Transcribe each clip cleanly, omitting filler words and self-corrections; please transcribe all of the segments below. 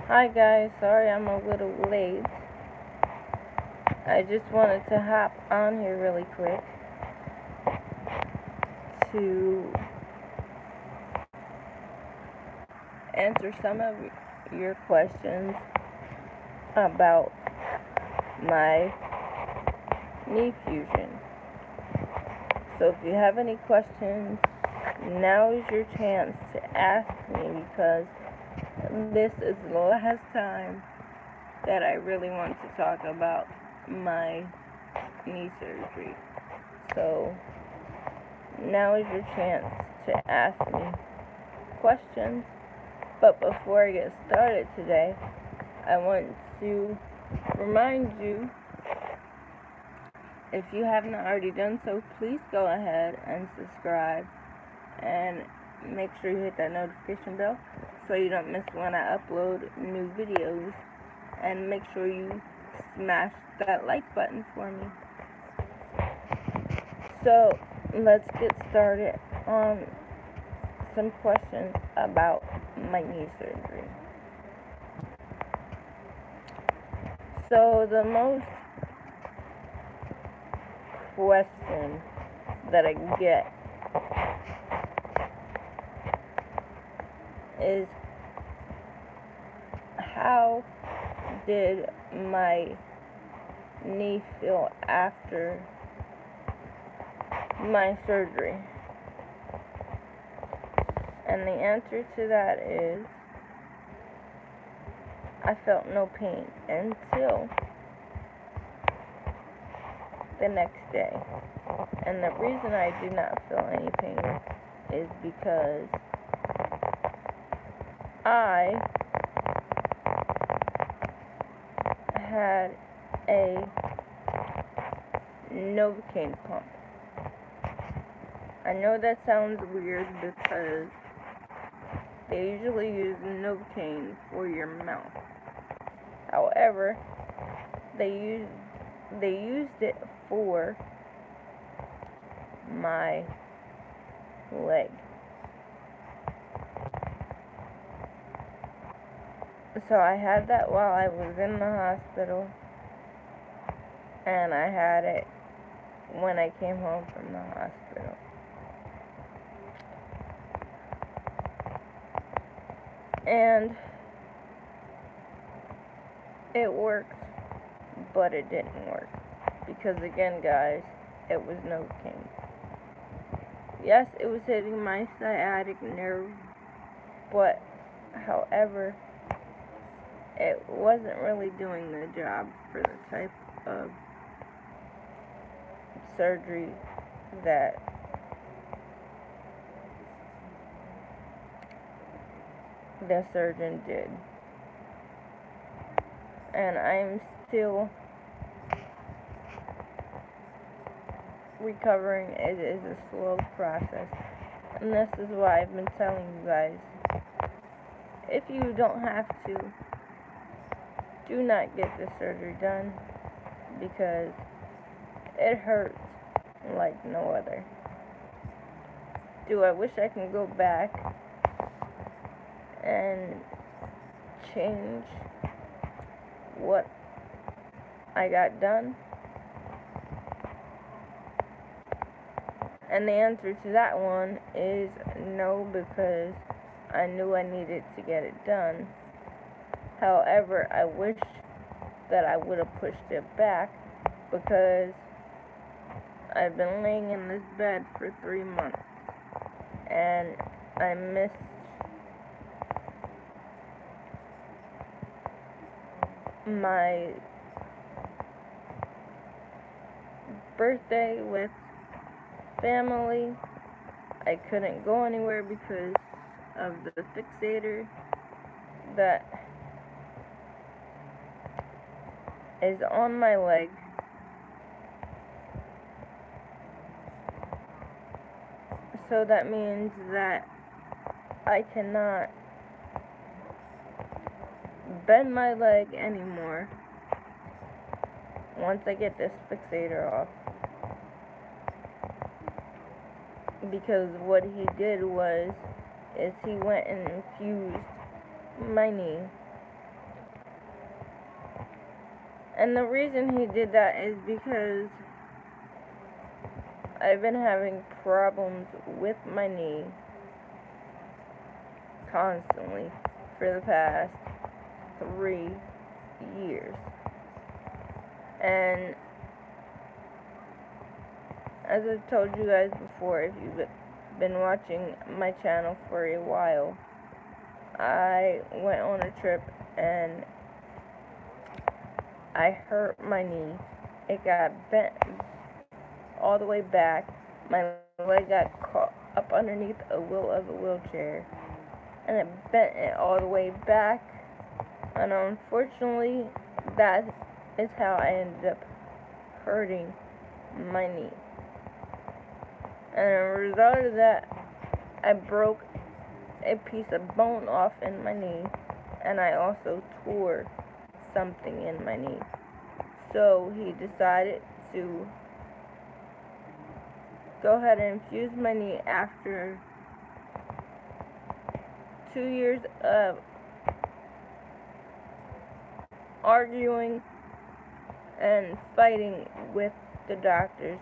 Hi guys, sorry I'm a little late. I just wanted to hop on here really quick to answer some of your questions about my knee fusion. So if you have any questions, now is your chance to ask me, because this is the last time that I really want to talk about my knee surgery. So now is your chance to ask me questions. But before I get started today, I want to remind you, if you have not already done so, please go ahead and subscribe and make sure you hit that notification bell so you don't miss when I upload new videos, and make sure you smash that like button for me. So let's get started on some questions about my knee surgery. So the most question that I get is, how did my knee feel after my surgery? And the answer to that is, I felt no pain until the next day. And the reason I did not feel any pain is because I had a Novocaine pump. I know that sounds weird because they usually use Novocaine for your mouth. However, they used it for my leg. So I had that while I was in the hospital, and I had it when I came home from the hospital. And it worked, but it didn't work. Because again, guys, it was Novocaine. Yes, it was hitting my sciatic nerve, but however, it wasn't really doing the job for the type of surgery that the surgeon did. And I'm still recovering. It is a slow process. And this is why I've been telling you guys, if you don't have to, do not get this surgery done, because it hurts like no other. Do I wish I can go back and change what I got done? And the answer to that one is no, because I knew I needed to get it done. However, I wish that I would have pushed it back, because I've been laying in this bed for 3 months, and I missed my birthday with family. I couldn't go anywhere because of the fixator that is on my leg. So that means that I cannot bend my leg anymore once I get this fixator off. Because what he did is he went and infused my knee. And the reason he did that is because I've been having problems with my knee constantly for the past 3 years. And as I've told you guys before, if you've been watching my channel for a while, I went on a trip and I hurt my knee. It got bent all the way back. My leg got caught up underneath a wheel of a wheelchair, and it bent it all the way back. And unfortunately, that is how I ended up hurting my knee. And as a result of that, I broke a piece of bone off in my knee, and I also tore something in my knee. So he decided to go ahead and infuse my knee after 2 years of arguing and fighting with the doctors,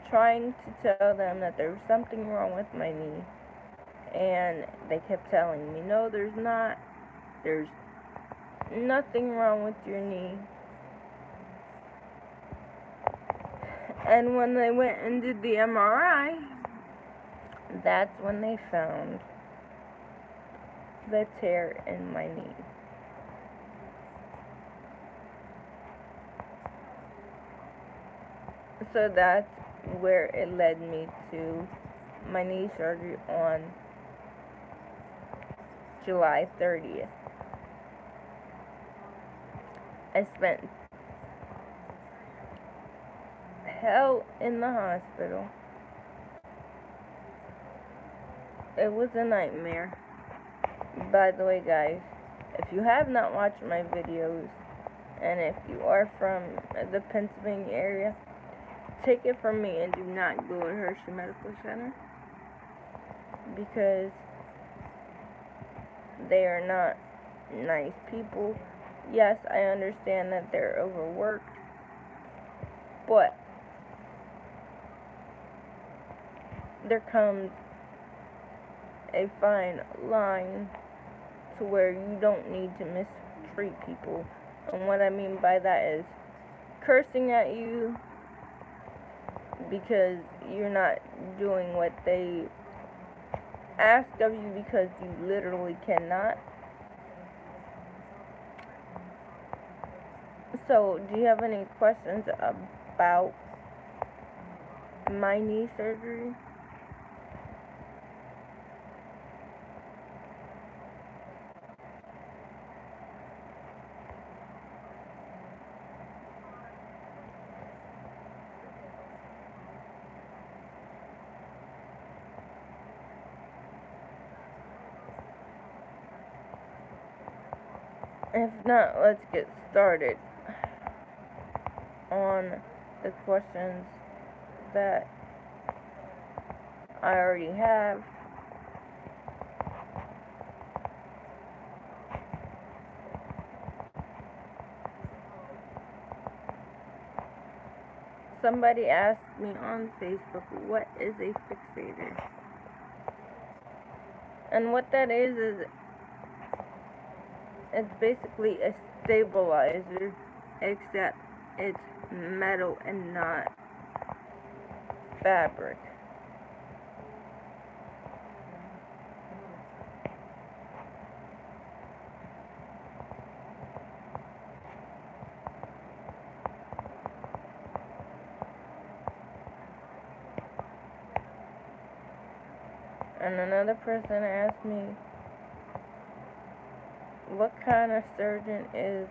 trying to tell them that there was something wrong with my knee. And they kept telling me, no, there's not. There's nothing wrong with your knee. And when they went and did the MRI, that's when they found the tear in my knee. So that's where it led me to my knee surgery on July 30th. I spent hell in the hospital. It was a nightmare. By the way, guys, if you have not watched my videos, and if you are from the Pennsylvania area, take it from me and do not go to Hershey Medical Center, because they are not nice people. Yes, I understand that they're overworked, but there comes a fine line to where you don't need to mistreat people. And what I mean by that is cursing at you because you're not doing what they ask of you, because you literally cannot. So, do you have any questions about my knee surgery? If not, let's get started on the questions that I already have. Somebody asked me on Facebook, what is a fixator? And what that is it's basically a stabilizer, except it's metal and not fabric. And another person asked me, what kind of surgeon is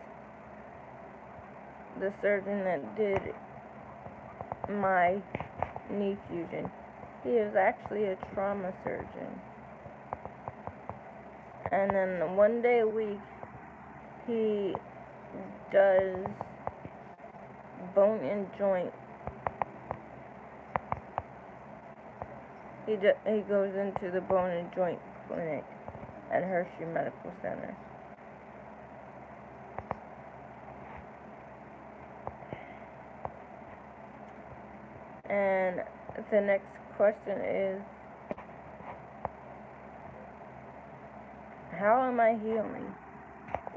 the surgeon that did my knee fusion? He is actually a trauma surgeon. And then one day a week, he does bone and joint. He goes into the bone and joint clinic at Hershey Medical Center. And the next question is, how am I healing?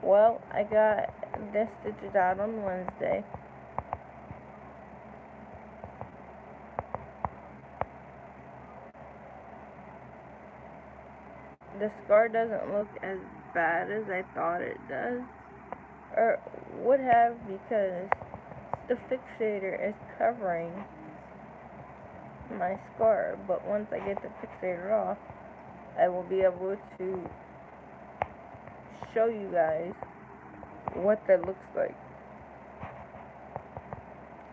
Well, I got this stitched out on Wednesday. The scar doesn't look as bad as I thought it does, or would have, because the fixator is covering my scar. But once I get the fixator off, I will be able to show you guys what that looks like.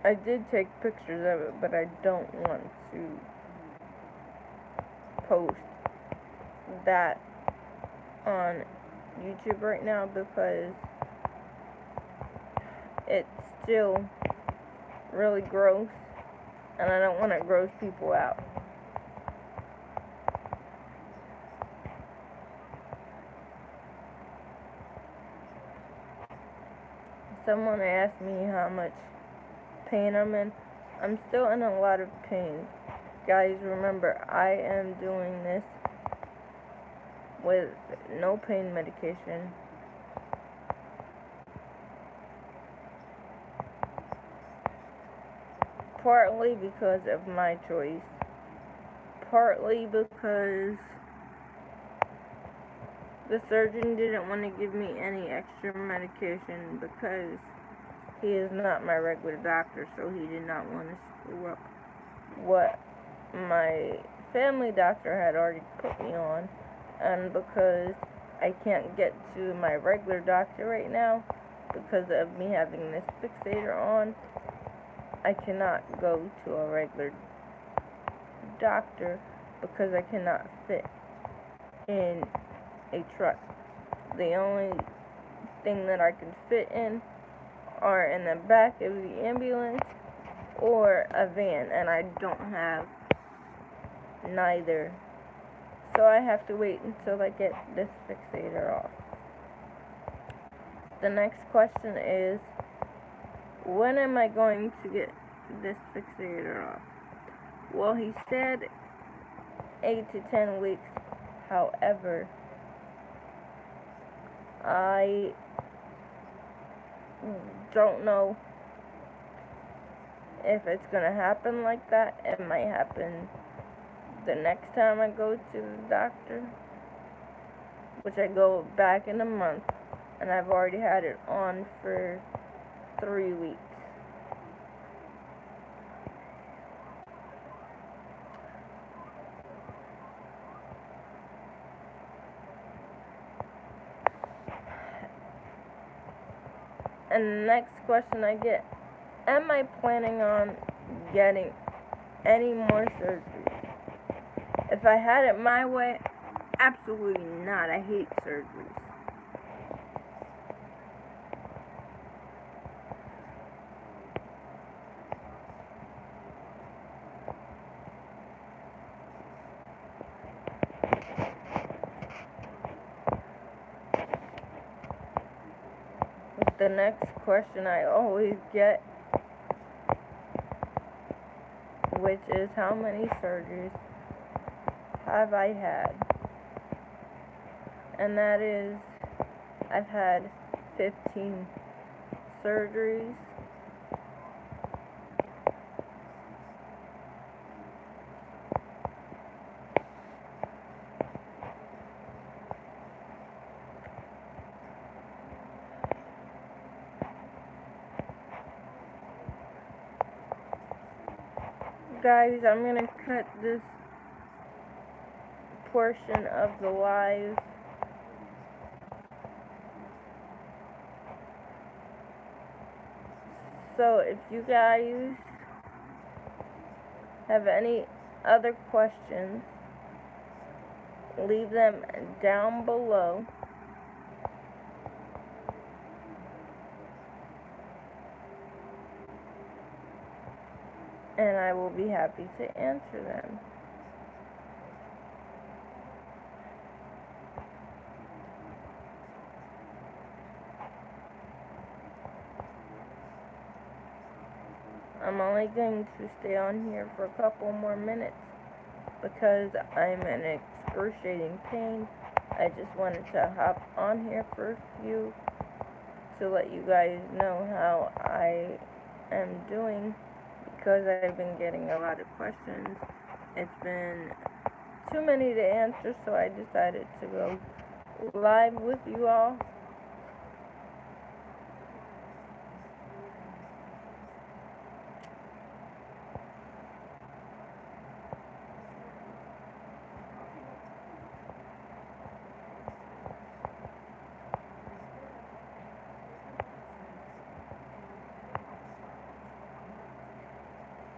I did take pictures of it, but I don't want to post that on YouTube right now because it's still really gross and I don't want to gross people out. Someone asked me how much pain I'm in. I'm still in a lot of pain. Guys, remember, I am doing this with no pain medication. Partly because of my choice. Partly because the surgeon didn't want to give me any extra medication because he is not my regular doctor, so he did not want to screw up what my family doctor had already put me on. And because I can't get to my regular doctor right now because of me having this fixator on, I cannot go to a regular doctor because I cannot fit in a truck. The only thing that I can fit in are in the back of the ambulance or a van, and I don't have neither. So I have to wait until I get this fixator off. The next question is, when am I going to get this fixator off? Well, he said 8 to 10 weeks. However, I don't know if it's gonna happen like that. It might happen the next time I go to the doctor, which I go back in a month, and I've already had it on for 3 weeks. And the next question I get, am I planning on getting any more surgeries? If I had it my way, absolutely not. I hate surgeries. The next question I always get, which is, how many surgeries have I had? And that is, I've had 15 surgeries. Guys, I'm gonna cut this portion of the live so if you guys have any other questions, leave them down below. and I will be happy to answer them. I'm only going to stay on here for a couple more minutes because I'm in excruciating pain. I just wanted to hop on here for a few to let you guys know how I am doing, because I've been getting a lot of questions. It's been too many to answer, so I decided to go live with you all.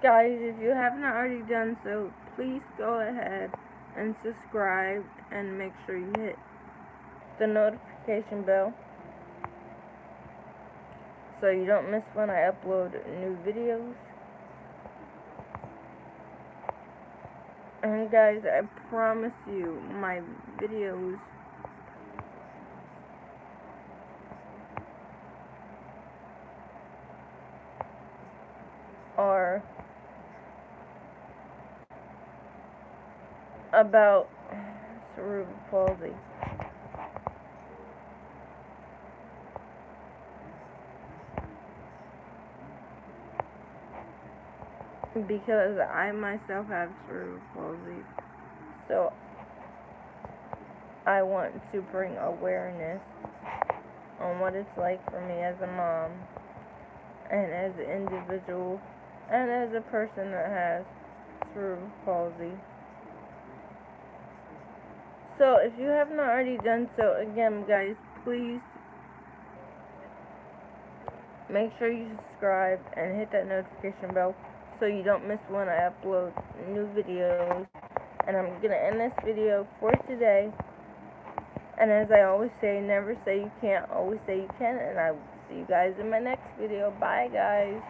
Guys, if you have not already done so, please go ahead and subscribe and make sure you hit the notification bell so you don't miss when I upload new videos. And guys, I promise you, my videos are about cerebral palsy. Because I myself have cerebral palsy. So I want to bring awareness on what it's like for me as a mom, and as an individual, and as a person that has cerebral palsy. So if you have not already done so, again guys, please make sure you subscribe and hit that notification bell so you don't miss when I upload new videos. And I'm gonna end this video for today. And as I always say, never say you can't, always say you can. And I will see you guys in my next video. Bye guys.